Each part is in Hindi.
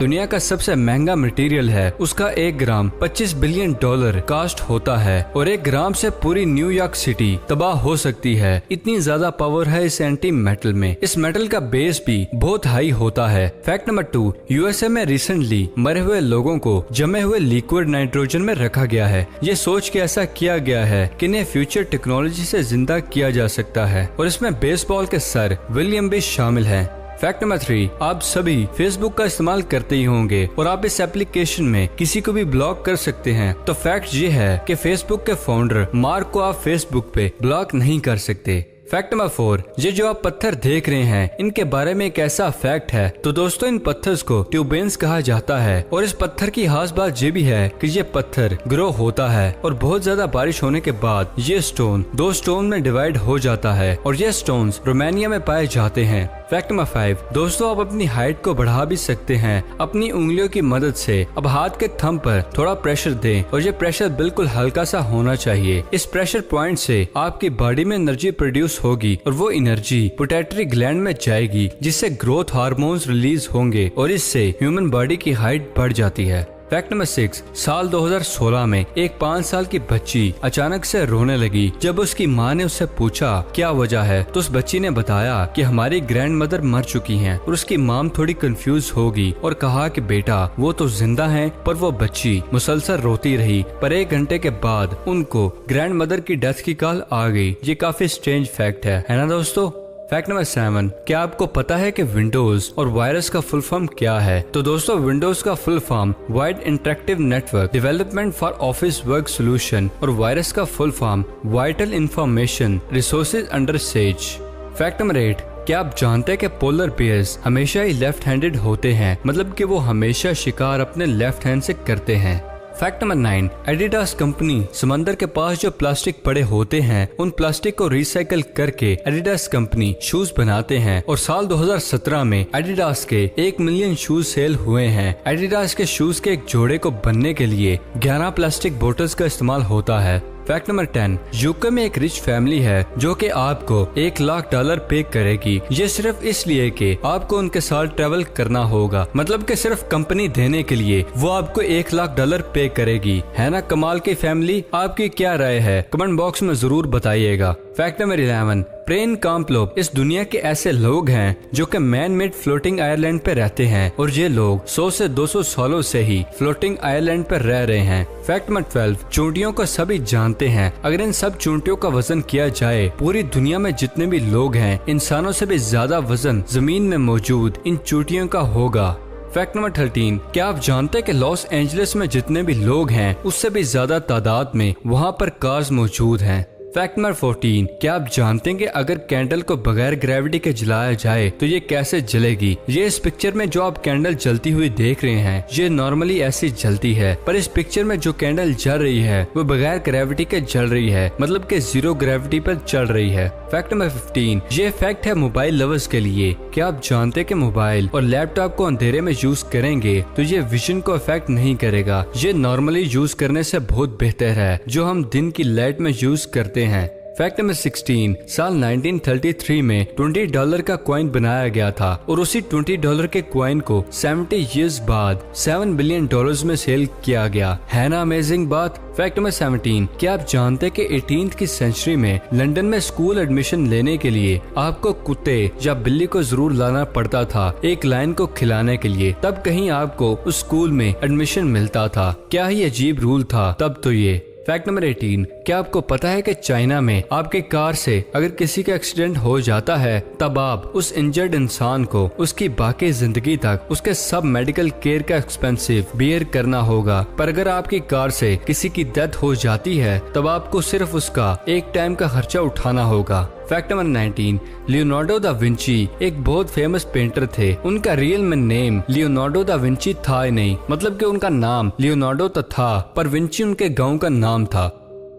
दुनिया का सबसे महंगा मटेरियल है, उसका 1 ग्राम $25 बिलियन कास्ट होता है और 1 ग्राम से पूरी न्यूयॉर्क सिटी तबाह हो सकती है। इतनी ज्यादा पावर है इस एंटी मेटल में। इस मेटल का बेस भी बहुत हाई होता है। फैक्ट नंबर 2, यूएसए में रिसेंटली मरे हुए लोगों को जमे हुए लिक्विड नाइट्रोजन में रखा गया है। ये सोच के ऐसा किया गया है कि इन्हें फ्यूचर टेक्नोलॉजी से जिंदा किया जा सकता है और इसमें बेसबॉल के सर विलियम भी शामिल है। फैक्ट नंबर 3, आप सभी फेसबुक का इस्तेमाल करते ही होंगे और आप इस एप्लीकेशन में किसी को भी ब्लॉक कर सकते हैं। तो फैक्ट ये है कि फेसबुक के फाउंडर मार्क को आप फेसबुक पे ब्लॉक नहीं कर सकते। फैक्ट नंबर 4, ये जो आप पत्थर देख रहे हैं इनके बारे में एक ऐसा फैक्ट है। तो दोस्तों इन पत्थर को ट्यूबेंस कहा जाता है और इस पत्थर की खास बात ये भी है कि ये पत्थर ग्रो होता है और बहुत ज्यादा बारिश होने के बाद ये स्टोन 2 स्टोन में डिवाइड हो जाता है और ये स्टोन्स रोमानिया में पाए जाते हैं। फैक्ट नंबर 5, दोस्तों आप अपनी हाइट को बढ़ा भी सकते हैं अपनी उंगलियों की मदद से। अब हाथ के थंब पर थोड़ा प्रेशर दें और ये प्रेशर बिल्कुल हल्का सा होना चाहिए। इस प्रेशर पॉइंट से आपकी बॉडी में एनर्जी प्रोड्यूस होगी और वो एनर्जी पिट्यूटरी ग्लैंड में जाएगी जिससे ग्रोथ हार्मोन्स रिलीज होंगे और इससे ह्यूमन बॉडी की हाइट बढ़ जाती है। फैक्ट नंबर 6, साल 2016 में एक 5 साल की बच्ची अचानक से रोने लगी। जब उसकी माँ ने उससे पूछा क्या वजह है तो उस बच्ची ने बताया कि हमारी ग्रैंड मदर मर चुकी हैं और उसकी माम थोड़ी कंफ्यूज होगी और कहा कि बेटा वो तो जिंदा हैं। पर वो बच्ची मुसलसल रोती रही। पर 1 घंटे के बाद उनको ग्रैंड मदर की डेथ की कॉल आ गई। ये काफी स्ट्रेंज फैक्ट है ना दोस्तों। फैक्ट नंबर 7, क्या आपको पता है कि विंडोज और वायरस का फुल फॉर्म क्या है? तो दोस्तों विंडोज का full form wide interactive network development for office work solution और वायरस का full form vital information resources under says. Fact number 8, क्या आप जानते हैं कि पोलर बियर्स हमेशा ही लेफ्ट हैंडेड होते हैं, मतलब कि वो हमेशा शिकार अपने लेफ्ट हैंड से करते हैं। फैक्ट नंबर 9, एडिडास कंपनी समंदर के पास जो प्लास्टिक पड़े होते हैं उन प्लास्टिक को रिसाइकल करके एडिडास कंपनी शूज बनाते हैं और साल 2017 में एडिडास के 1 मिलियन शूज सेल हुए हैं। एडिडास के शूज के एक जोड़े को बनने के लिए 11 प्लास्टिक बोतल्स का इस्तेमाल होता है। फैक्ट नंबर 10, यूके में एक रिच फैमिली है जो कि आपको $1 लाख पे करेगी। ये सिर्फ इसलिए कि आपको उनके साथ ट्रेवल करना होगा, मतलब कि सिर्फ कंपनी देने के लिए वो आपको $1 लाख पे करेगी। है ना कमाल की फैमिली। आपकी क्या राय है कमेंट बॉक्स में जरूर बताइएगा। फैक्ट नंबर 11, प्रेन काम्पलोप इस दुनिया के ऐसे लोग हैं जो कि मैन मेड फ्लोटिंग आइलैंड पे रहते हैं और ये लोग 100 से 200 सालों से ही फ्लोटिंग आइलैंड पर रह रहे हैं। फैक्ट नंबर 12, चूंटियों को सभी जानते हैं। अगर इन सब चूंटियों का वजन किया जाए पूरी दुनिया में जितने भी लोग हैं इंसानों से भी ज्यादा वजन जमीन में मौजूद इन चूंटियों का होगा। फैक्ट नंबर 13, क्या आप जानते हैं कि लॉस एंजलिस में जितने भी लोग हैं उससे भी ज्यादा तादाद में वहाँ पर कार्स मौजूद हैं। फैक्ट नंबर 14, क्या आप जानते हैं कि अगर कैंडल को बगैर ग्रेविटी के जलाया जाए तो ये कैसे जलेगी? ये इस पिक्चर में जो आप कैंडल जलती हुई देख रहे हैं ये नॉर्मली ऐसी जलती है, पर इस पिक्चर में जो कैंडल जल रही है वो बगैर ग्रेविटी के जल रही है, मतलब कि 0 ग्रेविटी पर चल रही है। फैक्ट नंबर 15, ये फैक्ट है मोबाइल लवर्स के लिए। क्या आप जानते हैं कि मोबाइल और लैपटॉप को अंधेरे में यूज करेंगे तो ये विजन को अफेक्ट नहीं करेगा। ये नॉर्मली यूज करने से बहुत बेहतर है जो हम दिन की लाइट में यूज करते हैं। फैक्ट नंबर 16, साल 1933 में $20 का कॉइन बनाया गया था और उसी $20 के कॉइन को 70 इयर्स बाद $7 बिलियन में सेल किया गया। है ना अमेजिंग बात। फैक्ट नंबर 17, क्या आप जानते हैं कि 18th की सेंचुरी में लंदन में स्कूल एडमिशन लेने के लिए आपको कुत्ते या बिल्ली को जरूर लाना पड़ता था एक लाइन को खिलाने के लिए, तब कहीं आपको उस स्कूल में एडमिशन मिलता था। क्या ही अजीब रूल था तब तो ये। फैक्ट नंबर 18, क्या आपको पता है कि चाइना में आपके कार से अगर किसी का एक्सीडेंट हो जाता है तब आप उस इंजर्ड इंसान को उसकी बाकी जिंदगी तक उसके सब मेडिकल केयर का एक्सपेंसिव बियर करना होगा, पर अगर आपकी कार से किसी की डेथ हो जाती है तब आपको सिर्फ उसका एक टाइम का खर्चा उठाना होगा। Fact number 19, Leonardo da Vinci एक बहुत फेमस पेंटर थे। उनका रियल में नेम लियोनार्डो दा विंची था ही नहीं, मतलब कि उनका नाम लियोनार्डो तो था पर विंची उनके गांव का नाम था।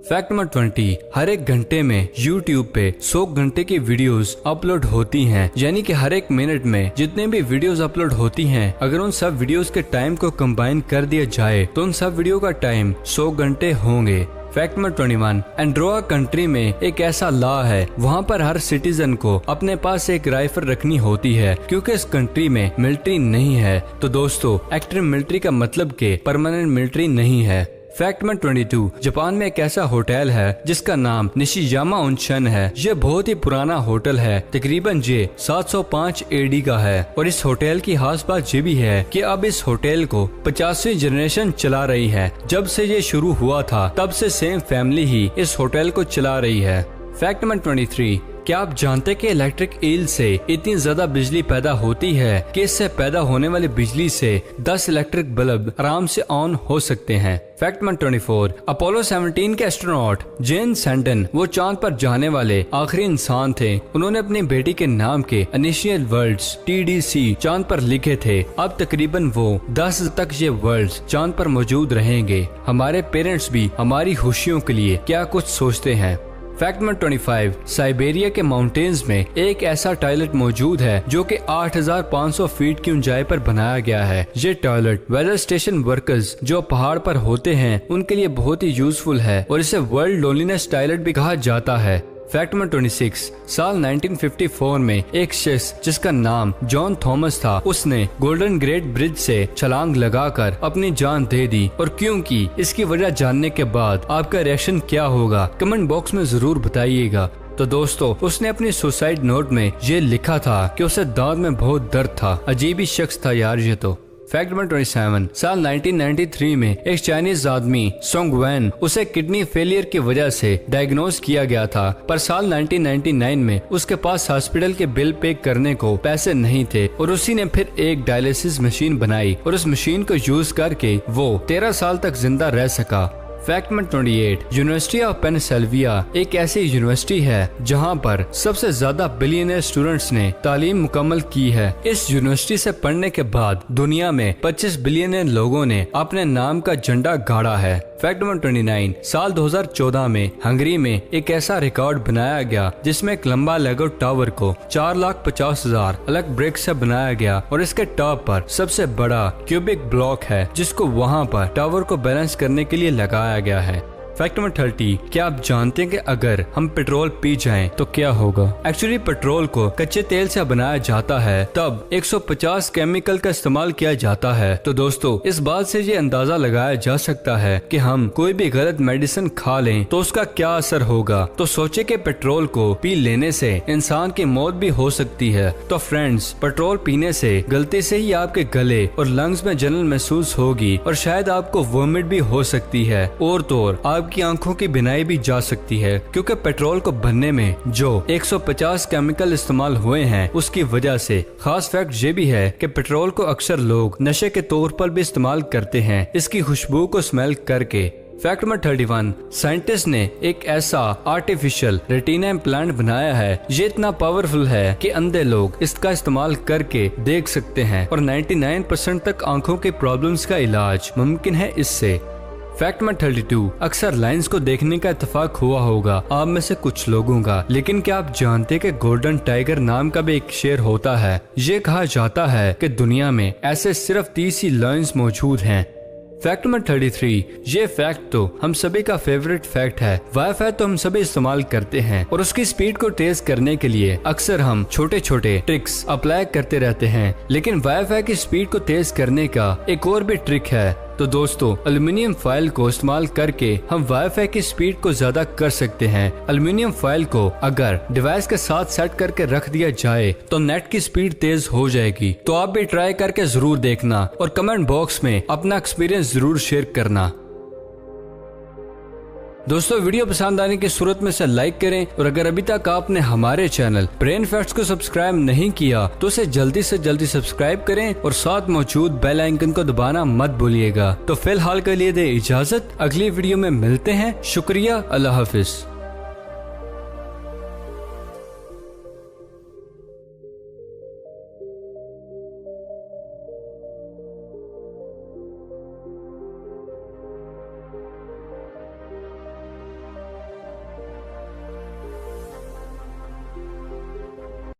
फैक्ट नंबर 20, हर एक घंटे में YouTube पे 100 घंटे की वीडियोस अपलोड होती हैं, यानी कि हर एक मिनट में जितने भी वीडियोस अपलोड होती हैं अगर उन सब वीडियोस के टाइम को कंबाइन कर दिया जाए तो उन सब वीडियो का टाइम 100 घंटे होंगे। फैक्ट नंबर 21, एंड्रोआ कंट्री में एक ऐसा लॉ है, वहाँ पर हर सिटीजन को अपने पास एक राइफल रखनी होती है क्योंकि इस कंट्री में मिलिट्री नहीं है। तो दोस्तों, एक्टिव मिलिट्री का मतलब के परमानेंट मिलिट्री नहीं है। फैक्ट नंबर 22, जापान में एक ऐसा होटल है जिसका नाम निशियामा ओनशन है। यह बहुत ही पुराना होटल है, तकरीबन ये 705 AD का है। और इस होटल की खास बात ये भी है कि अब इस होटल को 50वीं जनरेशन चला रही है। जब से ये शुरू हुआ था तब से सेम फैमिली ही इस होटल को चला रही है। फैक्ट नंबर 23, क्या आप जानते कि इलेक्ट्रिक ईल से इतनी ज्यादा बिजली पैदा होती है कि इससे पैदा होने वाली बिजली से 10 इलेक्ट्रिक बल्ब आराम से ऑन हो सकते हैं। फैक्ट नंबर 24, अपोलो 17 के एस्ट्रोनॉट जेन सेंटन वो चांद पर जाने वाले आखिरी इंसान थे। उन्होंने अपनी बेटी के नाम के इनिशियल वर्ड्स TDC चांद पर लिखे थे। अब तकरीबन वो 10 तक ये वर्ड्स चांद पर मौजूद रहेंगे। हमारे पेरेंट्स भी हमारी खुशियों के लिए क्या कुछ सोचते हैं। फैक्ट नंबर 25, साइबेरिया के माउंटेन्स में एक ऐसा टॉयलेट मौजूद है जो कि 8500 फीट की ऊंचाई पर बनाया गया है। ये टॉयलेट वेदर स्टेशन वर्कर्स जो पहाड़ पर होते हैं उनके लिए बहुत ही यूजफुल है और इसे वर्ल्ड लोनलीनेस टॉयलेट भी कहा जाता है। फैक्ट नंबर 26, साल 1954 में एक शख्स जिसका नाम जॉन थॉमस था, उसने गोल्डन ग्रेट ब्रिज से छलांग लगाकर अपनी जान दे दी। और क्योंकि इसकी वजह जानने के बाद आपका रिएक्शन क्या होगा, कमेंट बॉक्स में जरूर बताइएगा। तो दोस्तों, उसने अपनी सुसाइड नोट में ये लिखा था कि उसे दांत में बहुत दर्द था। अजीब ही शख्स था यार ये तो। फैक्ट नंबर 27, साल 1993 में एक चाइनीज आदमी सोंग वैन उसे किडनी फेलियर की वजह से डायग्नोज किया गया था, पर साल 1999 में उसके पास हॉस्पिटल के बिल पे करने को पैसे नहीं थे और उसी ने फिर एक डायलिसिस मशीन बनाई और उस मशीन को यूज करके वो 13 साल तक जिंदा रह सका। Fact number 28, university of Pennsylvania एक ऐसी यूनिवर्सिटी है जहां पर सबसे ज्यादा बिलियनियर स्टूडेंट्स ने तालीम मुकम्मल की है। इस यूनिवर्सिटी से पढ़ने के बाद दुनिया में 25 बिलियनियर लोगों ने अपने नाम का झंडा गाड़ा है। फैक्ट नंबर 29, साल 2014 में हंगरी में एक ऐसा रिकॉर्ड बनाया गया जिसमें एक लंबा लेगो टावर को 4,50,000 अलग ब्रिक से बनाया गया और इसके टॉप पर सबसे बड़ा क्यूबिक ब्लॉक है जिसको वहां पर टावर को बैलेंस करने के लिए लगाया गया है। फैक्ट नंबर 30, क्या आप जानते हैं कि अगर हम पेट्रोल पी जाएं तो क्या होगा? एक्चुअली पेट्रोल को कच्चे तेल से बनाया जाता है, तब 150 केमिकल का इस्तेमाल किया जाता है। तो दोस्तों, इस बात से ये अंदाजा लगाया जा सकता है कि हम कोई भी गलत मेडिसिन खा लें तो उसका क्या असर होगा। तो सोचे कि पेट्रोल को पी लेने से इंसान की मौत भी हो सकती है। तो फ्रेंड्स, पेट्रोल पीने से गलती से ही आपके गले और लंग्स में जलन महसूस होगी और शायद आपको वोमिट भी हो सकती है और तो आपकी आंखों की बिनाई भी जा सकती है, क्योंकि पेट्रोल को भरने में जो 150 केमिकल इस्तेमाल हुए हैं उसकी वजह से। खास फैक्ट ये भी है कि पेट्रोल को अक्सर लोग नशे के तौर पर भी इस्तेमाल करते हैं, इसकी खुशबू को स्मेल करके। फैक्ट नंबर 31, साइंटिस्ट ने एक ऐसा आर्टिफिशियल रेटिना इम्प्लांट बनाया है, ये इतना पावरफुल है कि अंधे लोग इसका इस्तेमाल करके देख सकते हैं और 99% तक आंखों के प्रॉब्लम्स का इलाज मुमकिन है इससे। फैक्ट नंबर 32, अक्सर लायंस को देखने का इत्तेफाक हुआ होगा आप में से कुछ लोगों का, लेकिन क्या आप जानते कि गोल्डन टाइगर नाम का भी एक शेर होता है? ये कहा जाता है कि दुनिया में ऐसे सिर्फ 30 ही लायंस मौजूद हैं। फैक्ट नंबर 33, ये फैक्ट तो हम सभी का फेवरेट फैक्ट है। वाईफाई तो हम सभी इस्तेमाल करते हैं और उसकी स्पीड को तेज करने के लिए अक्सर हम छोटे छोटे ट्रिक्स अप्लाई करते रहते हैं, लेकिन वाईफाई की स्पीड को तेज करने का एक और भी ट्रिक है। तो दोस्तों, एल्युमिनियम फॉइल को इस्तेमाल करके हम वाईफाई की स्पीड को ज्यादा कर सकते हैं। एल्युमिनियम फॉइल को अगर डिवाइस के साथ सेट करके रख दिया जाए तो नेट की स्पीड तेज हो जाएगी। तो आप भी ट्राई करके जरूर देखना और कमेंट बॉक्स में अपना एक्सपीरियंस जरूर शेयर करना। दोस्तों, वीडियो पसंद आने की सूरत में से लाइक करें और अगर अभी तक आपने हमारे चैनल ब्रेन फैक्ट्स को सब्सक्राइब नहीं किया तो इसे जल्दी से जल्दी सब्सक्राइब करें और साथ मौजूद बेल आइकन को दबाना मत भूलिएगा। तो फिलहाल के लिए दे इजाजत, अगली वीडियो में मिलते हैं। शुक्रिया, अल्लाह हाफिज।